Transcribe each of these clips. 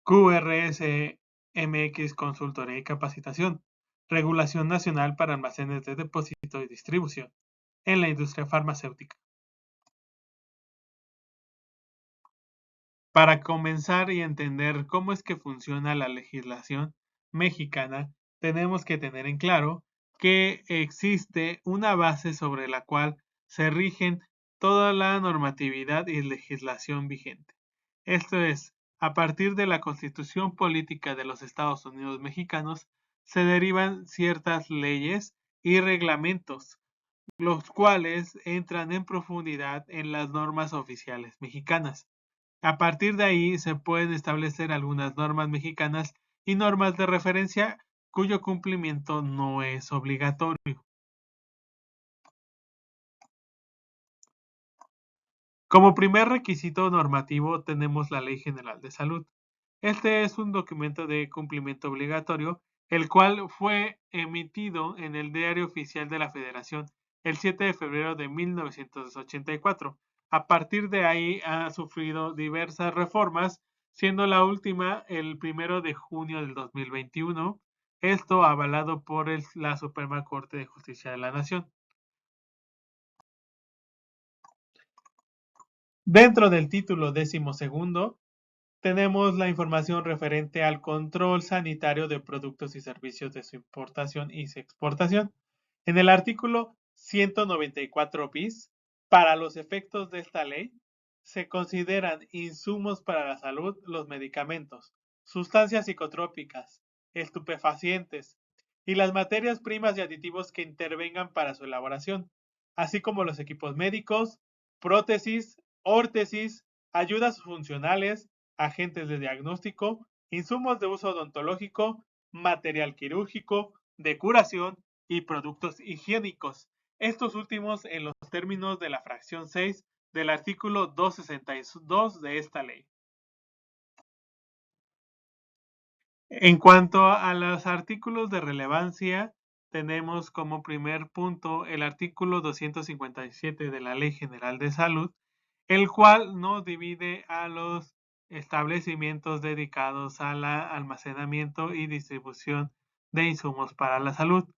QRS MX Consultoría y Capacitación. Regulación Nacional para Almacenes de Depósito y Distribución en la industria farmacéutica. Para comenzar y entender cómo es que funciona la legislación mexicana, tenemos que tener en claro que existe una base sobre la cual se rigen toda la normatividad y legislación vigente. Esto es, a partir de la Constitución Política de los Estados Unidos Mexicanos, se derivan ciertas leyes y reglamentos, los cuales entran en profundidad en las normas oficiales mexicanas. A partir de ahí se pueden establecer algunas normas mexicanas y normas de referencia cuyo cumplimiento no es obligatorio. Como primer requisito normativo tenemos la Ley General de Salud. Este es un documento de cumplimiento obligatorio, el cual fue emitido en el Diario Oficial de la Federación el 7 de febrero de 1984. A partir de ahí ha sufrido diversas reformas, siendo la última el 1 de junio del 2021, esto avalado por la Suprema Corte de Justicia de la Nación. Dentro del título 12º tenemos la información referente al control sanitario de productos y servicios de su importación y su exportación. En el artículo 194 bis, para los efectos de esta ley, se consideran insumos para la salud los medicamentos, sustancias psicotrópicas, estupefacientes y las materias primas y aditivos que intervengan para su elaboración, así como los equipos médicos, prótesis, órtesis, ayudas funcionales, agentes de diagnóstico, insumos de uso odontológico, material quirúrgico, de curación y productos higiénicos. Estos últimos en los términos de la fracción 6 del artículo 262 de esta ley. En cuanto a los artículos de relevancia, tenemos como primer punto el artículo 257 de la Ley General de Salud, el cual nos divide a los establecimientos dedicados al almacenamiento y distribución de insumos para la salud.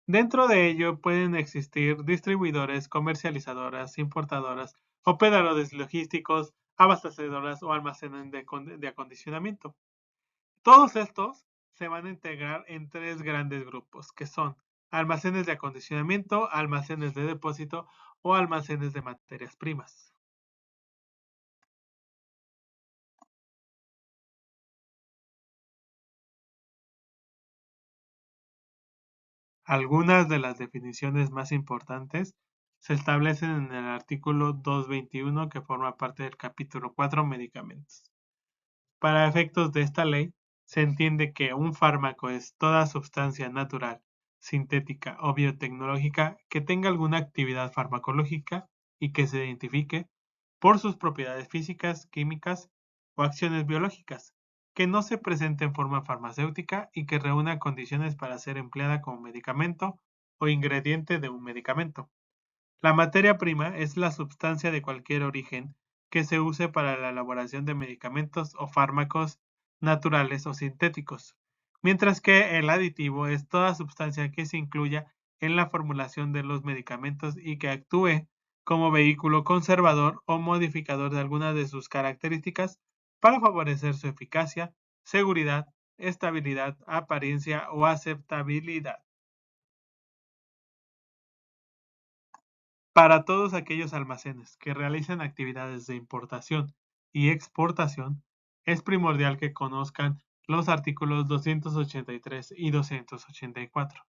Dentro de ello pueden existir distribuidores, comercializadoras, importadoras, operadores logísticos, abastecedoras o almacenes de acondicionamiento. Todos estos se van a integrar en tres grandes grupos, que son almacenes de acondicionamiento, almacenes de depósito o almacenes de materias primas. Algunas de las definiciones más importantes se establecen en el artículo 221, que forma parte del capítulo 4, medicamentos. Para efectos de esta ley, se entiende que un fármaco es toda sustancia natural, sintética o biotecnológica que tenga alguna actividad farmacológica y que se identifique por sus propiedades físicas, químicas o acciones biológicas, que no se presente en forma farmacéutica y que reúna condiciones para ser empleada como medicamento o ingrediente de un medicamento. La materia prima es la sustancia de cualquier origen que se use para la elaboración de medicamentos o fármacos naturales o sintéticos, mientras que el aditivo es toda sustancia que se incluya en la formulación de los medicamentos y que actúe como vehículo conservador o modificador de alguna de sus características para favorecer su eficacia, seguridad, estabilidad, apariencia o aceptabilidad. Para todos aquellos almacenes que realicen actividades de importación y exportación, es primordial que conozcan los artículos 283 y 284,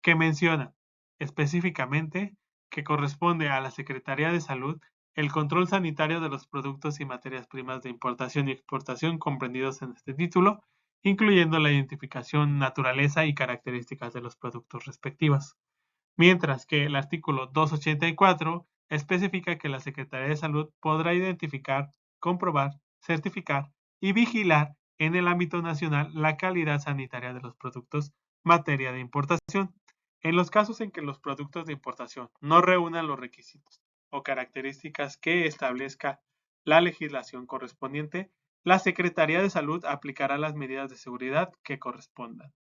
que mencionan específicamente que corresponde a la Secretaría de Salud el control sanitario de los productos y materias primas de importación y exportación comprendidos en este título, incluyendo la identificación, naturaleza y características de los productos respectivos. Mientras que el artículo 284 especifica que la Secretaría de Salud podrá identificar, comprobar, certificar y vigilar en el ámbito nacional la calidad sanitaria de los productos materia de importación. En los casos en que los productos de importación no reúnan los requisitos o características que establezca la legislación correspondiente, la Secretaría de Salud aplicará las medidas de seguridad que correspondan.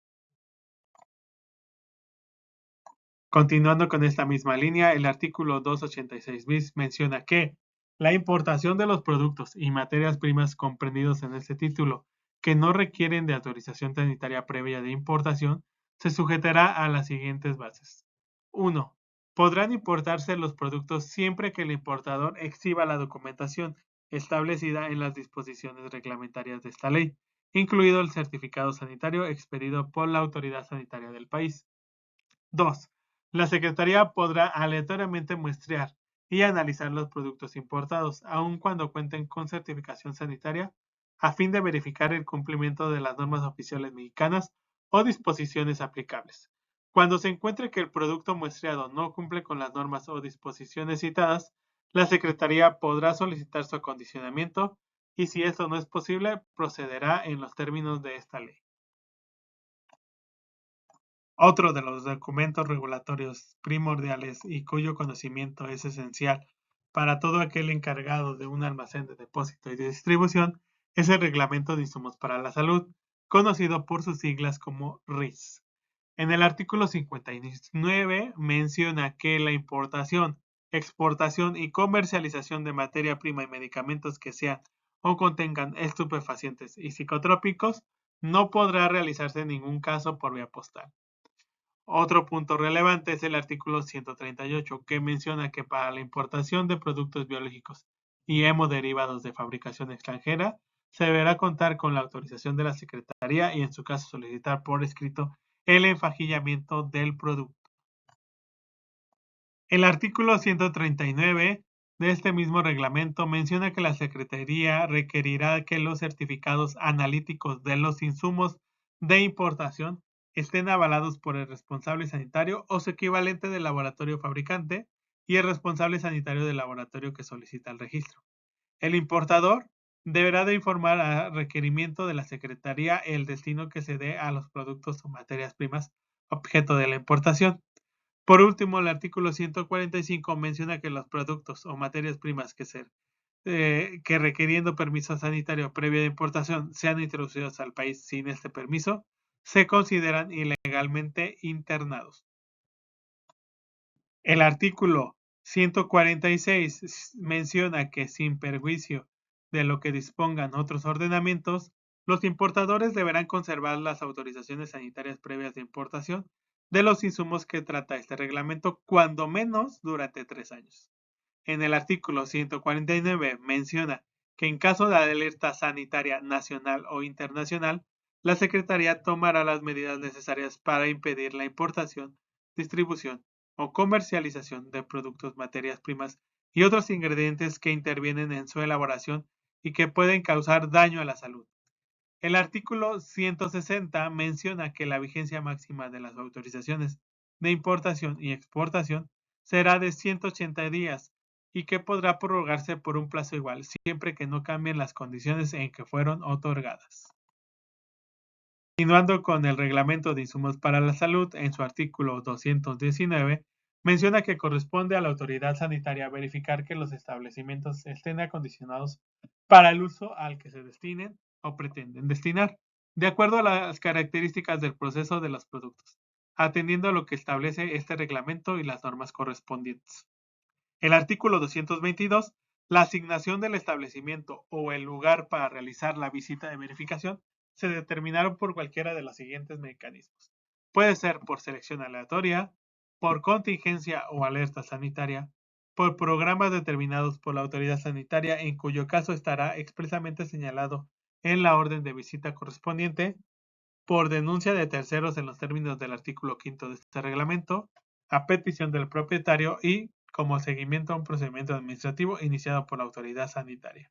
Continuando con esta misma línea, el artículo 286 bis menciona que la importación de los productos y materias primas comprendidos en este título que no requieren de autorización sanitaria previa de importación se sujetará a las siguientes bases. 1. Podrán importarse los productos siempre que el importador exhiba la documentación establecida en las disposiciones reglamentarias de esta ley, incluido el certificado sanitario expedido por la autoridad sanitaria del país. 2. La Secretaría podrá aleatoriamente muestrear y analizar los productos importados, aun cuando cuenten con certificación sanitaria, a fin de verificar el cumplimiento de las normas oficiales mexicanas o disposiciones aplicables. Cuando se encuentre que el producto muestreado no cumple con las normas o disposiciones citadas, la Secretaría podrá solicitar su acondicionamiento y si esto no es posible, procederá en los términos de esta ley. Otro de los documentos regulatorios primordiales y cuyo conocimiento es esencial para todo aquel encargado de un almacén de depósito y de distribución es el Reglamento de Insumos para la Salud, conocido por sus siglas como RIS. En el artículo 59 menciona que la importación, exportación y comercialización de materia prima y medicamentos que sean o contengan estupefacientes y psicotrópicos no podrá realizarse en ningún caso por vía postal. Otro punto relevante es el artículo 138, que menciona que para la importación de productos biológicos y hemoderivados de fabricación extranjera, se deberá contar con la autorización de la Secretaría y en su caso solicitar por escrito el enfajillamiento del producto. El artículo 139 de este mismo reglamento menciona que la Secretaría requerirá que los certificados analíticos de los insumos de importación estén avalados por el responsable sanitario o su equivalente del laboratorio fabricante y el responsable sanitario del laboratorio que solicita el registro. El importador deberá de informar a requerimiento de la Secretaría el destino que se dé a los productos o materias primas objeto de la importación. Por último, el artículo 145 menciona que los productos o materias primas que requiriendo permiso sanitario previo de importación sean introducidos al país sin este permiso, se consideran ilegalmente internados. El artículo 146 menciona que sin perjuicio de lo que dispongan otros ordenamientos, los importadores deberán conservar las autorizaciones sanitarias previas de importación de los insumos que trata este reglamento, cuando menos durante 3 años. En el artículo 149 menciona que en caso de alerta sanitaria nacional o internacional, la Secretaría tomará las medidas necesarias para impedir la importación, distribución o comercialización de productos, materias primas y otros ingredientes que intervienen en su elaboración y que pueden causar daño a la salud. El artículo 160 menciona que la vigencia máxima de las autorizaciones de importación y exportación será de 180 días y que podrá prorrogarse por un plazo igual, siempre que no cambien las condiciones en que fueron otorgadas. Continuando con el Reglamento de Insumos para la Salud, en su artículo 219, menciona que corresponde a la autoridad sanitaria verificar que los establecimientos estén acondicionados para el uso al que se destinen o pretenden destinar, de acuerdo a las características del proceso de los productos, atendiendo a lo que establece este reglamento y las normas correspondientes. El artículo 222, la asignación del establecimiento o el lugar para realizar la visita de verificación se determinaron por cualquiera de los siguientes mecanismos. Puede ser por selección aleatoria, por contingencia o alerta sanitaria, por programas determinados por la autoridad sanitaria, en cuyo caso estará expresamente señalado en la orden de visita correspondiente, por denuncia de terceros en los términos del artículo 5 de este reglamento, a petición del propietario y como seguimiento a un procedimiento administrativo iniciado por la autoridad sanitaria.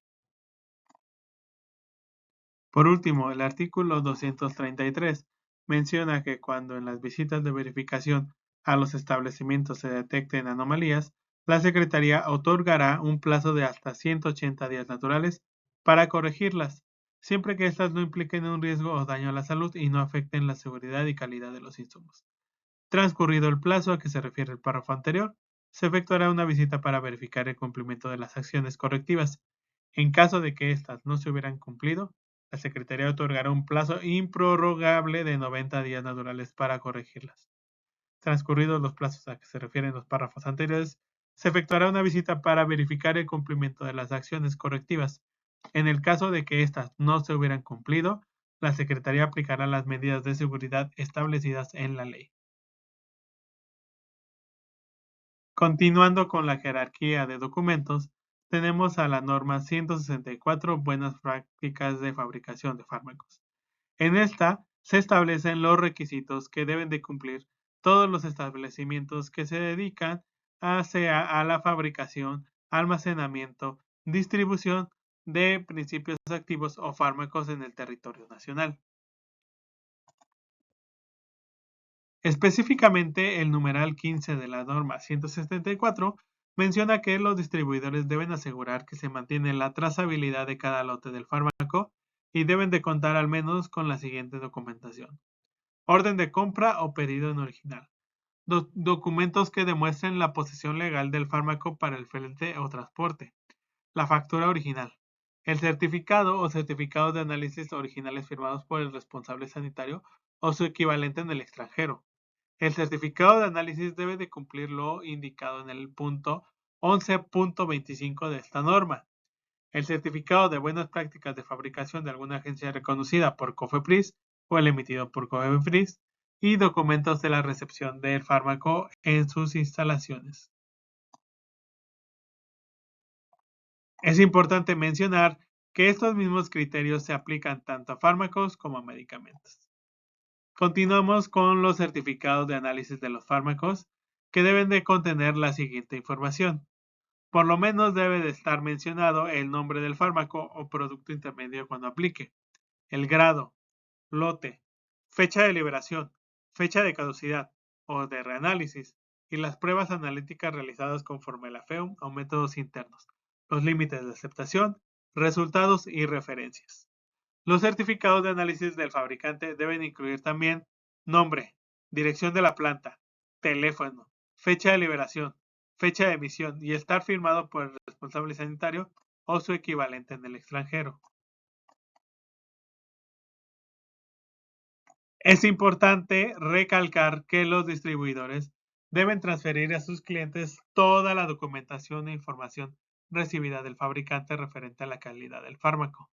Por último, el artículo 233 menciona que cuando en las visitas de verificación a los establecimientos se detecten anomalías, la Secretaría otorgará un plazo de hasta 180 días naturales para corregirlas, siempre que éstas no impliquen un riesgo o daño a la salud y no afecten la seguridad y calidad de los insumos. Transcurrido el plazo a que se refiere el párrafo anterior, se efectuará una visita para verificar el cumplimiento de las acciones correctivas En caso de que éstas no se hubieran cumplido, la Secretaría otorgará un plazo improrrogable de 90 días naturales para corregirlas. Transcurridos los plazos a que se refieren los párrafos anteriores, se efectuará una visita para verificar el cumplimiento de las acciones correctivas. En el caso de que éstas no se hubieran cumplido, la Secretaría aplicará las medidas de seguridad establecidas en la ley. Continuando con la jerarquía de documentos, tenemos a la norma 164 Buenas prácticas de fabricación de fármacos. En esta se establecen los requisitos que deben de cumplir todos los establecimientos que se dedican a la fabricación, almacenamiento, distribución de principios activos o fármacos en el territorio nacional. Específicamente, el numeral 15 de la norma 174 menciona que los distribuidores deben asegurar que se mantiene la trazabilidad de cada lote del fármaco y deben de contar al menos con la siguiente documentación: orden de compra o pedido en original, documentos que demuestren la posesión legal del fármaco para el flete o transporte, la factura original, el certificado o certificado de análisis originales firmados por el responsable sanitario o su equivalente en el extranjero. El certificado de análisis debe de cumplir lo indicado en el punto 11.25 de esta norma. El certificado de buenas prácticas de fabricación de alguna agencia reconocida por COFEPRIS o el emitido por COFEPRIS y documentos de la recepción del fármaco en sus instalaciones. Es importante mencionar que estos mismos criterios se aplican tanto a fármacos como a medicamentos. Continuamos con los certificados de análisis de los fármacos, que deben de contener la siguiente información. Por lo menos debe de estar mencionado el nombre del fármaco o producto intermedio cuando aplique, el grado, lote, fecha de liberación, fecha de caducidad o de reanálisis y las pruebas analíticas realizadas conforme la FEUM o métodos internos, los límites de aceptación, resultados y referencias. Los certificados de análisis del fabricante deben incluir también nombre, dirección de la planta, teléfono, fecha de liberación, fecha de emisión y estar firmado por el responsable sanitario o su equivalente en el extranjero. Es importante recalcar que los distribuidores deben transferir a sus clientes toda la documentación e información recibida del fabricante referente a la calidad del fármaco.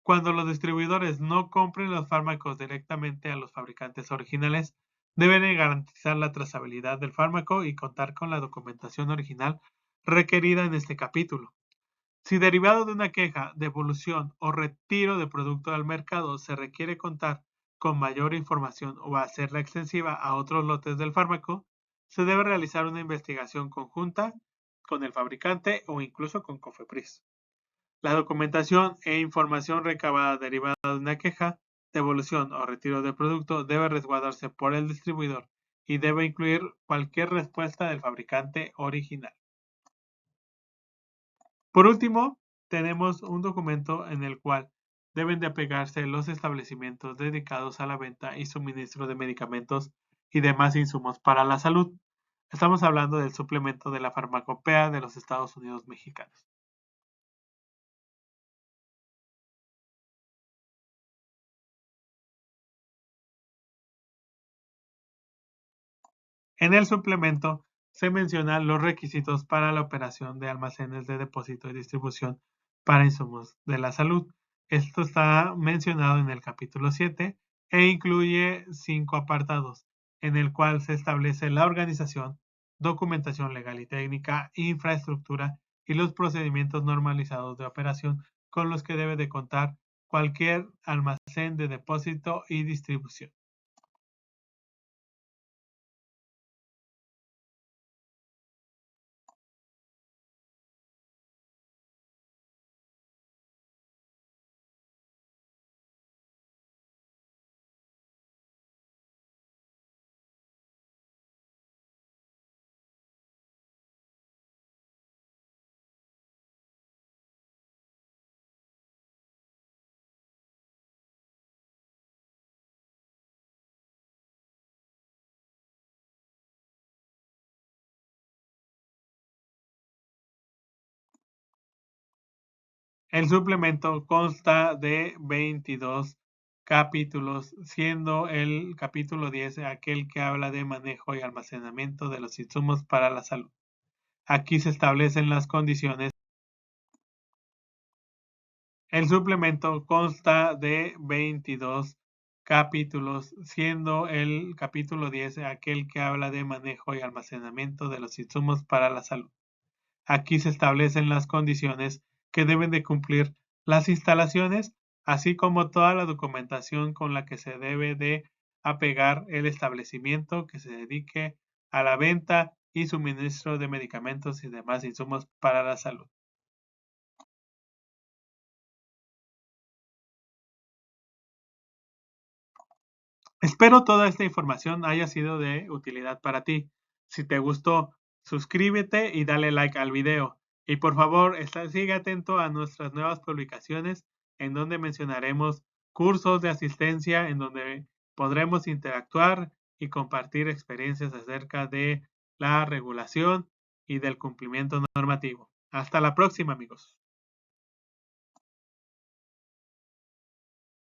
Cuando los distribuidores no compren los fármacos directamente a los fabricantes originales, deben garantizar la trazabilidad del fármaco y contar con la documentación original requerida en este capítulo. Si derivado de una queja, devolución o retiro de producto al mercado se requiere contar con mayor información o hacerla extensiva a otros lotes del fármaco, se debe realizar una investigación conjunta con el fabricante o incluso con COFEPRIS. La documentación e información recabada derivada de una queja, devolución o retiro del producto debe resguardarse por el distribuidor y debe incluir cualquier respuesta del fabricante original. Por último, tenemos un documento en el cual deben de apegarse los establecimientos dedicados a la venta y suministro de medicamentos y demás insumos para la salud. Estamos hablando del suplemento de la farmacopea de los Estados Unidos mexicanos. En el suplemento se mencionan los requisitos para la operación de almacenes de depósito y distribución para insumos de la salud. Esto está mencionado en el capítulo 7 e incluye 5 apartados, en el cual se establece la organización, documentación legal y técnica, infraestructura y los procedimientos normalizados de operación con los que debe de contar cualquier almacén de depósito y distribución. El suplemento consta de 22 capítulos, siendo el capítulo 10 aquel que habla de manejo y almacenamiento de los insumos para la salud. Aquí se establecen las condiciones. El suplemento consta de 22 capítulos, siendo el capítulo 10 aquel que habla de manejo y almacenamiento de los insumos para la salud. Aquí se establecen las condiciones que deben de cumplir las instalaciones, así como toda la documentación con la que se debe de apegar el establecimiento que se dedique a la venta y suministro de medicamentos y demás insumos para la salud. Espero toda esta información haya sido de utilidad para ti. Si te gustó, suscríbete y dale like al video. Y por favor, sigue atento a nuestras nuevas publicaciones en donde mencionaremos cursos de asistencia en donde podremos interactuar y compartir experiencias acerca de la regulación y del cumplimiento normativo. Hasta la próxima, amigos.